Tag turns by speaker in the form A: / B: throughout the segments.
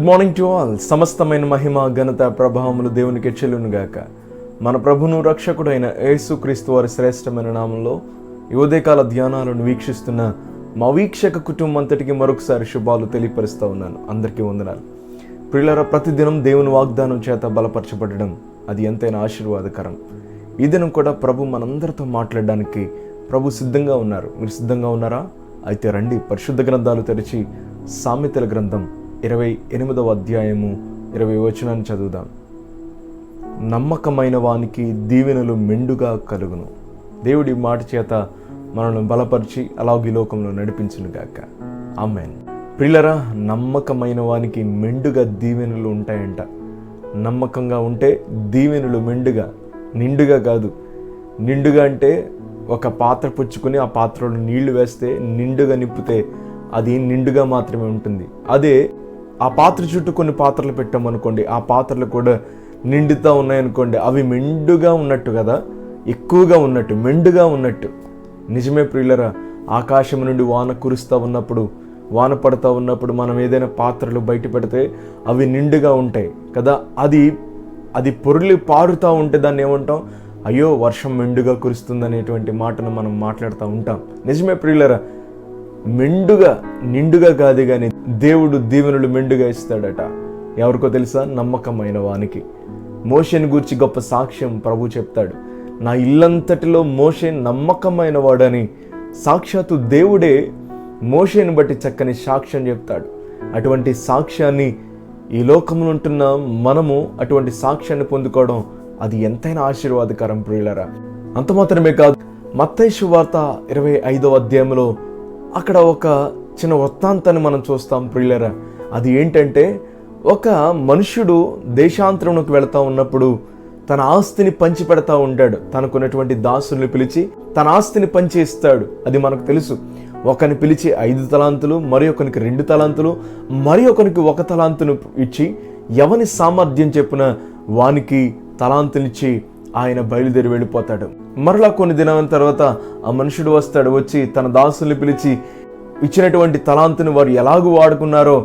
A: Good morning to all. సమస్తమైన మహిమ ఘనత ప్రభావములు దేవునికి చెల్లునుగాక. మన ప్రభును రక్షకుడైన యేసుక్రీస్తు వారి శ్రేష్టమైన నామంలో ఈ ఉదయకాల ధ్యానాలను వీక్షిస్తున్న మా వీక్షక కుటుంబం అంతటికి మరొకసారి శుభాలు తెలియపరుస్తూ ఉన్నాను. అందరికీ వందనాలు. ప్రియులారా, ప్రతిదినం దేవుని వాగ్దానం చేత బలపరచబడడం అది ఎంతైనా ఆశీర్వాదకరం. ఈ దినం కూడా ప్రభు మనందరితో మాట్లాడడానికి ప్రభు సిద్ధంగా ఉన్నారు. మీరు సిద్ధంగా ఉన్నారా? అయితే రండి, పరిశుద్ధ గ్రంథాలు తెరిచి సామెతల గ్రంథం 28వ అధ్యాయము 20 వచనాన్ని చదువుదాం. నమ్మకమైన వానికి దీవెనలు మెండుగా కలుగును. దేవుడి మాట చేత మనల్ని బలపరిచి అలాగే లోకంలో నడిపించునుగాక. ఆమేన్. ప్రియులారా, నమ్మకమైన వానికి మెండుగా దీవెనలు ఉంటాయంట. నమ్మకంగా ఉంటే దీవెనలు మెండుగా, నిండుగా కాదు. నిండుగా అంటే ఒక పాత్ర పుచ్చుకొని ఆ పాత్రలో నీళ్లు వేస్తే నిండుగా నింపితే అది నిండుగా మాత్రమే ఉంటుంది. అదే ఆ పాత్ర చుట్టూ కొన్ని పాత్రలు పెట్టామనుకోండి, ఆ పాత్రలు కూడా నిండుతూ ఉన్నాయనుకోండి, అవి మెండుగా ఉన్నట్టు కదా, ఎక్కువగా ఉన్నట్టు, మెండుగా ఉన్నట్టు. నిజమే ప్రియులరా, ఆకాశం నుండి వాన కురుస్తూ ఉన్నప్పుడు, వాన పడుతూ ఉన్నప్పుడు మనం ఏదైనా పాత్రలు బయట పెడితే అవి నిండుగా ఉంటాయి కదా. అది పొర్లి పారుతూ ఉంటే దాన్ని ఏమంటాం? అయ్యో, వర్షం మెండుగా కురుస్తుంది అనేటువంటి మాటను మనం మాట్లాడుతూ ఉంటాం. నిజమే ప్రియులరా, మెండుగా నిండుగా కాదు కానీ దేవుడు దీవెనలు మెండుగా ఇస్తాడట. ఎవరికో తెలుసా? నమ్మకమైన వానికి. మోషేని గూర్చి గొప్ప సాక్ష్యం ప్రభు చెప్తాడు. నా ఇల్లంతటిలో మోషే నమ్మకమైన వాడని సాక్షాత్తు దేవుడే మోషేని బట్టి చక్కని సాక్ష్యం చెప్తాడు. అటువంటి సాక్ష్యాన్ని ఈ లోకంలో ఉంటున్న మనము అటువంటి సాక్ష్యాన్ని పొందుకోవడం అది ఎంతైనా ఆశీర్వాదకరం ప్రియులరా. అంత మాత్రమే కాదు, మత్తయి సువార్త 25వ అధ్యాయంలో అక్కడ ఒక చిన్న వృత్తాంతాన్ని మనం చూస్తాం ప్రియులరా. అది ఏంటంటే, ఒక మనుష్యుడు దేశాంతరంలోకి వెళతా ఉన్నప్పుడు తన ఆస్తిని పంచి పెడతా ఉంటాడు. తనకున్నటువంటి దాసుల్ని పిలిచి తన ఆస్తిని పంచి ఇస్తాడు. అది మనకు తెలుసు. ఒకరిని పిలిచి 5 తలాంతులు, మరి ఒకరికి 2 తలాంతులు, మరి ఒకరికి 1 తలాంతును ఇచ్చి ఎవని సామర్థ్యం చెప్పున వానికి తలాంతునిచ్చి ఆయన బయలుదేరి వెళ్ళిపోతాడు. మరలా కొన్ని దినాల తర్వాత ఆ మనుషుడు వస్తాడు. వచ్చి తన దాసుల్ని పిలిచి ఇచ్చినటువంటి తలాంతుని వారు ఎలాగూ వాడుకున్నారో,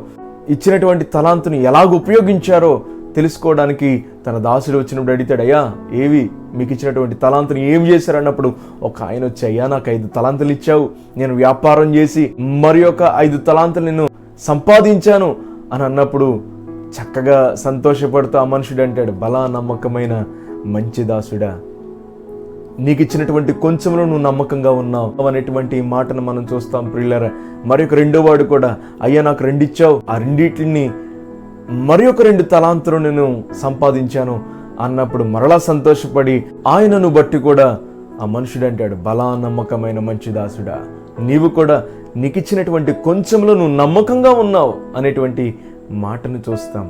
A: ఇచ్చినటువంటి తలాంతుని ఎలాగ ఉపయోగించారో తెలుసుకోవడానికి తన దాసుడు వచ్చినప్పుడు అడిగాడు, అయ్యా, ఏవి మీకు ఇచ్చినటువంటి తలాంతుని ఏం చేశారన్నప్పుడు ఒక ఆయన వచ్చి, అయ్యా, నాకు 5 తలాంతులు ఇచ్చావు, నేను వ్యాపారం చేసి మరి ఒక 5 తలాంతులు నేను సంపాదించాను అని అన్నప్పుడు చక్కగా సంతోషపడుతూ ఆ మనుషుడు అంటాడు, బలా నమ్మకమైన మంచి దాసుడా, నీకు ఇచ్చినటువంటి కొంచెంలో నువ్వు నమ్మకంగా ఉన్నావు అనేటువంటి మాటను మనం చూస్తాం ప్రియులారా. మరి ఒక 2వ వాడు కూడా, అయ్యా, నాకు 2 ఇచ్చావు, ఆ 2 మరి ఒక 2 తలాంతులు నేను సంపాదించాను అన్నప్పుడు మరలా సంతోషపడి ఆయనను బట్టి కూడా ఆ మనుషుడు అంటాడు, బలా నమ్మకమైన మంచి దాసుడా, నీవు కూడా నీకు ఇచ్చినటువంటి కొంచెంలో నువ్వు నమ్మకంగా ఉన్నావు అనేటువంటి మాటను చూస్తాం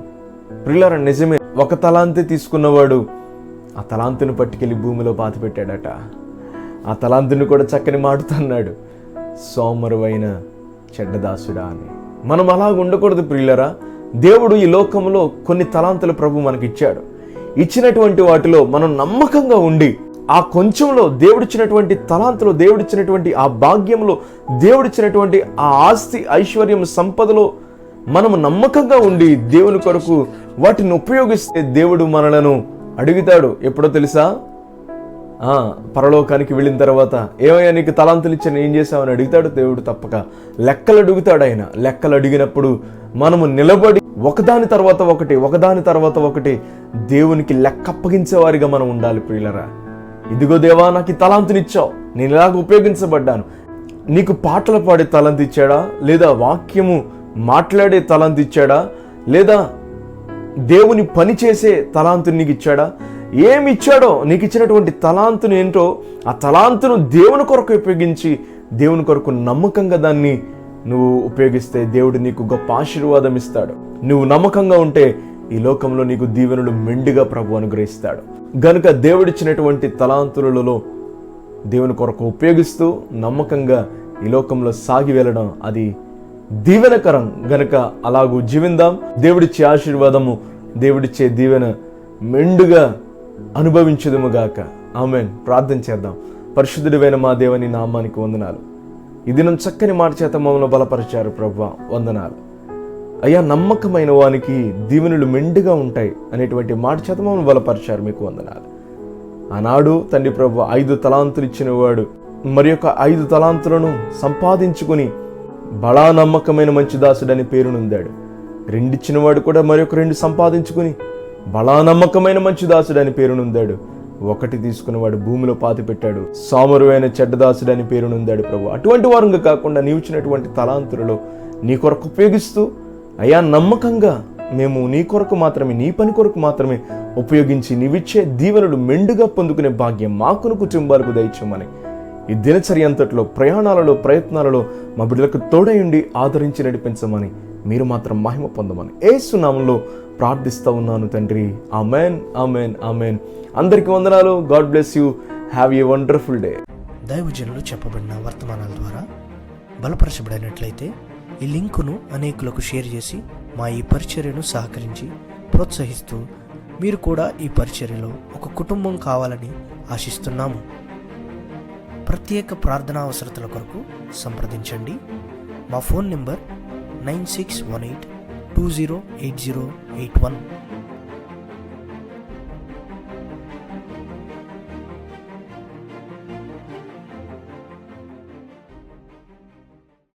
A: ప్రియులారా. నిజమే, 1 తలాంతే తీసుకున్నవాడు ఆ తలాంతుని పట్టుకెళ్ళి భూమిలో పాతిపెట్టాడట. ఆ తలాంతుని కూడా చక్కని మాటుతున్నాడు, సోమరువైన చెడ్డదాసుడా అని. మనం అలాగ ఉండకూడదు ప్రియులరా. దేవుడు ఈ లోకంలో కొన్ని తలాంతులు ప్రభు మనకిచ్చాడు. ఇచ్చినటువంటి వాటిలో మనం నమ్మకంగా ఉండి ఆ కొంచెంలో దేవుడిచ్చినటువంటి తలాంతులో, దేవుడిచ్చినటువంటి ఆ భాగ్యంలో, దేవుడిచ్చినటువంటి ఆ ఆస్తి ఐశ్వర్యం సంపదలో మనము నమ్మకంగా ఉండి దేవుని కొరకు వాటిని ఉపయోగిస్తే దేవుడు మనలను అడుగుతాడు. ఎప్పుడో తెలుసా? పరలోకానికి వెళ్ళిన తర్వాత, ఏమయ్యా నీకు తలాంతులు ఇచ్చాను, ఏం చేసావని అడుగుతాడు దేవుడు. తప్పక లెక్కలు అడుగుతాడు ఆయన. లెక్కలు అడిగినప్పుడు మనము నిలబడి ఒకదాని తర్వాత ఒకటి దేవునికి లెక్క అప్పగించేవారిగా మనం ఉండాలి ప్రియులరా. ఇదిగో దేవా, నాకు ఈ తలాంతునిచ్చావు, నేను ఇలాగ ఉపయోగించబడ్డాను. నీకు పాటలు పాడే తలాంతు ఇచ్చాడా, లేదా వాక్యము మాట్లాడే తలాంతు ఇచ్చాడా, లేదా దేవుని పని చేసే తలాంతుని నీకు ఇచ్చాడా? ఏమి ఇచ్చాడో, నీకు ఇచ్చినటువంటి తలాంతును ఏంటో ఆ తలాంతును దేవుని కొరకు ఉపయోగించి దేవుని కొరకు నమ్మకంగా దాన్ని నువ్వు ఉపయోగిస్తే దేవుడు నీకు గొప్ప ఆశీర్వాదం ఇస్తాడు. నువ్వు నమ్మకంగా ఉంటే ఈ లోకంలో నీకు దీవెనలు మెండుగా ప్రభు అనుగ్రహిస్తాడు. గనుక దేవుడిచ్చినటువంటి తలాంతులలో దేవుని కొరకు ఉపయోగిస్తూ నమ్మకంగా ఈ లోకంలో సాగి వెళ్ళడం అది దీవెనకరం. గనుక అలాగూ జీవిందాం. దేవుడిచ్చే ఆశీర్వాదము, దేవుడిచ్చే దీవెన మెండుగా అనుభవించుదుముగాక. ఆమేన్. ప్రార్థన చేద్దాం. పరిశుద్ధుడైన మా దేవుని నామానికి వందనాలు. ఈ దినం చక్కని మాట చేత మమ్మల్ని బలపరిచారు ప్రభువా, వందనాలు. అయ్యా నమ్మకమైన వానికి దీవెనలు మెండుగా ఉంటాయి అనేటువంటి మాట చేత మమ్మల్ని బలపరిచారు, మీకు వందనాలు. ఆనాడు తండ్రి ప్రభు 5 తలాంతులు ఇచ్చిన వాడు మరి యొక్క 5 తలాంతులను సంపాదించుకుని బలా నమ్మకమైన మంచి దాసుడని పేరునొందాడు. 2 ఇచ్చినవాడు కూడా మరి యొక్క 2 సంపాదించుకుని బలా నమ్మకమైన మంచి దాసుడని పేరునొందాడు. 1 తీసుకున్నవాడు భూమిలో పాతి పెట్టాడు, సామరువైన చెడ్డదాసుడని పేరునొందాడు ప్రభు. అటువంటి వారంగా కాకుండా నీవు ఇచ్చినటువంటి తలాంతులలో నీ కొరకు ఉపయోగిస్తూ అయ్యా నమ్మకంగా మేము నీ కొరకు మాత్రమే, నీ పని కొరకు మాత్రమే ఉపయోగించి నీవిచ్చే దీవెనలు మెండుగా పొందుకునే భాగ్యం మాకును కుటుంబాలకు దయచేయమని ఈ దినచర్య అంతట్లో ప్రయాణాలలో ప్రయత్నాలలో మా బిడ్డలకు తోడై ఉండి ఆదరించి నడిపించమని మీరు మాత్రం మహిమ పొందమని యేసు నామములో ప్రార్థిస్తూ ఉన్నాను తండ్రి. Amen, amen, amen. అందరికీ వందనాలు. God bless you. Have a wonderful day.
B: దైవజనులు చెప్పబడిన వర్తమానాల ద్వారా బలపరచబడినట్లయితే ఈ లింకును అనేకులకు షేర్ చేసి మా ఈ పరిచర్యను సహకరించి ప్రోత్సహిస్తూ మీరు కూడా ఈ పరిచర్యలో ఒక కుటుంబం కావాలని ఆశిస్తున్నాము. ప్రత్యేక ప్రార్థనా అవసరతల కొరకు సంప్రదించండి. మా ఫోన్ నెంబర్ 9618208081.